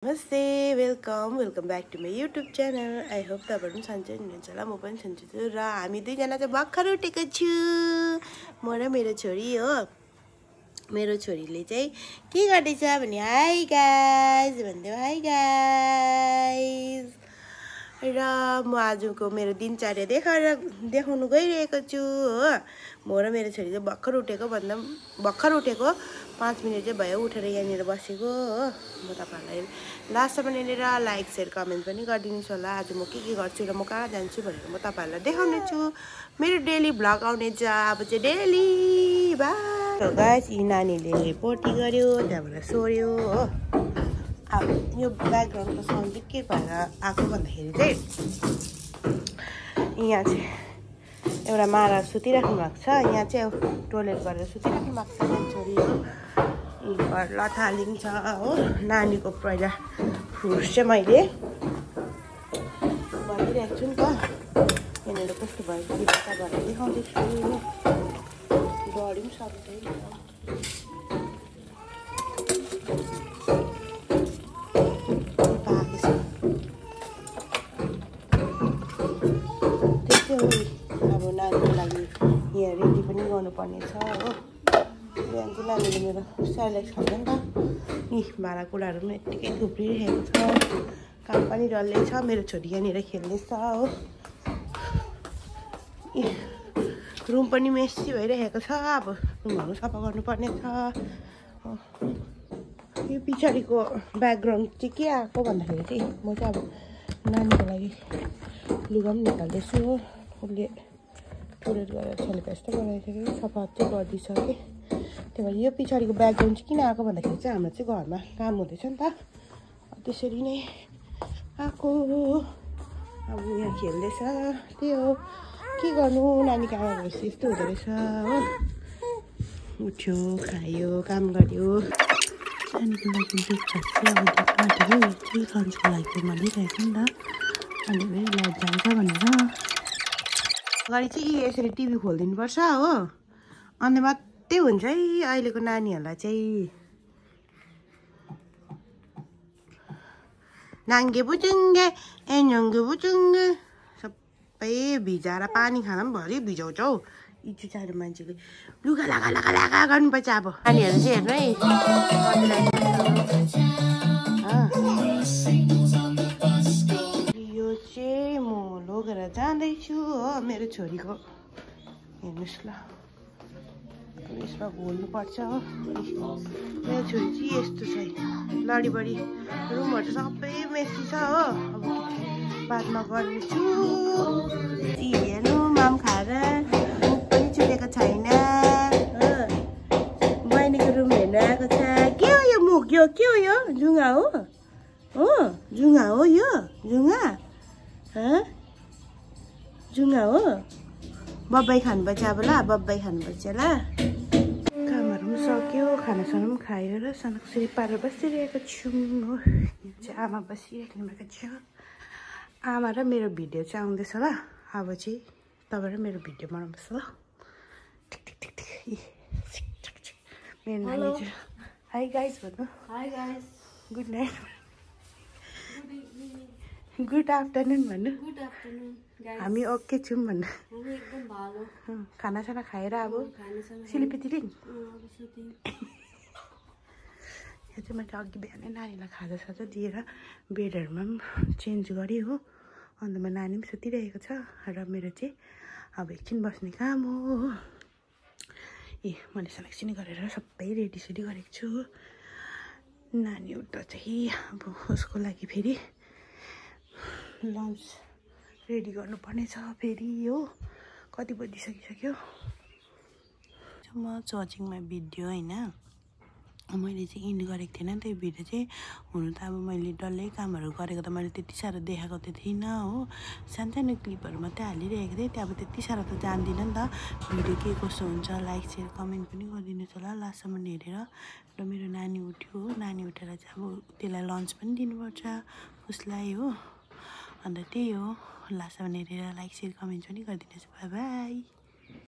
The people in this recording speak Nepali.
नमस्ते welcome back to my YouTube channel. I hope तपाईँहरू पनि सन्चै हुनुहुन्छ होला। म पनि सन्चै छु र हामी दुईजना चाहिँ भर्खर उठेको छु, म र मेरो छोरी हो। मेरो छोरीले चाहिँ के गर्दैछ भने हाई गाइज भन्दै, हाई गाइज। र म आजको मेरो दिनचर्या देखाउनु गइरहेको छु हो। म र मेरो छोरी चाहिँ भर्खर उठेको 5 मिनट चाहिँ भयो उठेर यहाँनिर बसेको हो। म तपाईँहरूलाई लास्टसम्म हेरेर लाइक सेयर कमेन्ट पनि गरिदिनुहोस् होला। आज म के गर्छु र म कहाँ जान्छु भनेर म तपाईँहरूलाई देखाउने छु। मेरो डेली भ्लग आउने छ अब चाहिँ डेली। By guys. यी नानीले पोटी गर्यो, त्यहाँबाट सोर्यो हो। अब यो ब्याकग्राउन्डको साउन्ड चाहिँ के भएर आएको भन्दाखेरि चाहिँ यहाँ चाहिँ एउटा मारा सुतिराख्नु भएको छ। यहाँ चाहिँ टोइलेट गरेर सुतिराख्नु भएको छ छोरी हो। लथालिन्छ हो। नानीको पहिला फ्रुट्स चाहिँ मैले भनिदिइरहेको छु नि त। यहाँनिर कस्तो भयो व्यवस्था गरेर देखाउँदैछु हो। गरी पनि सक्दैन। अब नानीको लागि यहाँ रेडी पनि गर्नुपर्ने छ हो। बिहान चाहिँ नानीले मेरो सेरेलेक्स खान्छ नि त। यी भाँडाकुँडाहरू पनि यत्तिकै थुप्रिरहेको छ। काम पनि डल्लै छ। मेरो छोरी यहाँनिर खेल्दैछ हो। रुम पनि मेसी भइरहेको छ। अब रुमहरू सफा गर्नुपर्ने छ। यो पछाडिको ब्याकग्राउन्ड चाहिँ के आएको भन्दाखेरि चाहिँ म चाहिँ अब नानीको लागि लुगा पनि निकाल्दैछु हो। उसले टोइलेट गरेर छेलेको यस्तो बनाइसक्यो। सफा चाहिँ गरिदिइसकेँ। त्यही भएर यो पछाडिको ब्याकग्राउन्ड चाहिँ किन आएको भन्दाखेरि चाहिँ हाम्रो चाहिँ घरमा काम हुँदैछ नि त। त्यसरी नै आएको। अब यहाँ खेल्दैछ। त्यही हो के गर्नु। नानीको आमा भएपछि यस्तो हुँदो रहेछ हो। उठ्यो, खायो, काम गर्यो। नानीको लागि दुध चाहिँ अब दुधमाटो चाहिँ लन्चको लागि भनिरहेको नि त। अनि फेरि लाइट जान्छ भनेर अगाडि चाहिँ यसरी टिभी खोलिदिनुपर्छ हो। अन्त मात्रै हुन्छ है अहिलेको नानीहरूलाई चाहिँ। नाङ्गे बुचुङ्गे एन्जङ्गे बुचुङ्गे सबै भिजाएर पानी खाना पनि भरि भिजाउँछ हौ। इच्छु सानो मान्छेले लुगा लागा गर्नुपर्छ। अब नानीहरू चाहिँ हेर्नु है। यो चाहिँ म लगेर जाँदैछु हो मेरो छोरीको। हेर्नुहोस् ल यसमा घोल्नुपर्छ हो। मेरो छोरी चाहिँ यस्तो छ लडीबडी। रुमहरू सबै मेसी छ हो। अब बादमा गर्नेछु। हेर्नु माम खाएर मुख पनि चुलेको छैन। बहिनीको रुम हेर्नु आएको छ। के हो यो मुख? यो के हो? यो जुङ्गा हो? हो जुङ्गा हो यो? जुङ्गा जुङ्गा हो। बब्बाई खानुपर्छ अब ल। बब्बाई खानुपर्छ ल। कामहरू पनि सक्यो। खानासाना पनि खायो र सनकसरी पारेर बसिरहेको छु हो। यो चाहिँ आमा बसिराख्नु भएको छ। आमा र मेरो भिडियो चाहिँ आउँदैछ ल। अब चाहिँ तपाईँ र मेरो भिडियो बनाउँछ ल। मेरो नानी चाहिँ हाई गाइस भन्नु। Hi guys. Good night. Good afternoon भन्नु। Good afternoon guys. हामी ओके छौँ भन्नु। हामी एकदम भालो। खानासाना खाएर अब सिलिपितिलिङ। यहाँ चाहिँ मैले अघि बिहानै नानीलाई खाजासाजा दिएर बेडहरूमा पनि चेन्ज गरेँ हो। अन्तमा नानी पनि सुतिरहेको छ र मेरो चाहिँ अब एकछिन बस्ने काम हो। मैले सेलेक्सन गरेर सबै रेडीसेडी गरेको छु। नानी उठ्दा चाहिँ अब उसको लागि फेरि लन्च रेडी गर्नुपर्ने छ फेरि हो। कति बजिसकिसक्यो। म वाचिङ माई भिडियो होइन। मैले चाहिँ इन्ड गरेको थिएन त्यो भिडियो चाहिँ। हुनु त अब मैले डल्लै कामहरू गरेको त मैले त्यति साह्रो देखाएको त थिइनँ हो। सानसानो क्लिपहरू मात्रै हालिरहेको थिएँ। त्यहाँ अब त्यति साह्रो त जान्दिनँ नि त भिडियो के कस्तो हुन्छ। लाइक सेयर कमेन्ट पनि गरिदिनुहोस् होला लास्टसम्म हेरेर। र मेरो नानी उठ्यो हो। नानी उठेर चाहिँ अब त्यसलाई लन्च पनि दिनुपर्छ उसलाई हो। अन्त त्यही हो। लास्टसम्म हेरेर लाइक सेयर कमेन्ट पनि गरिदिनुहोस्। By by.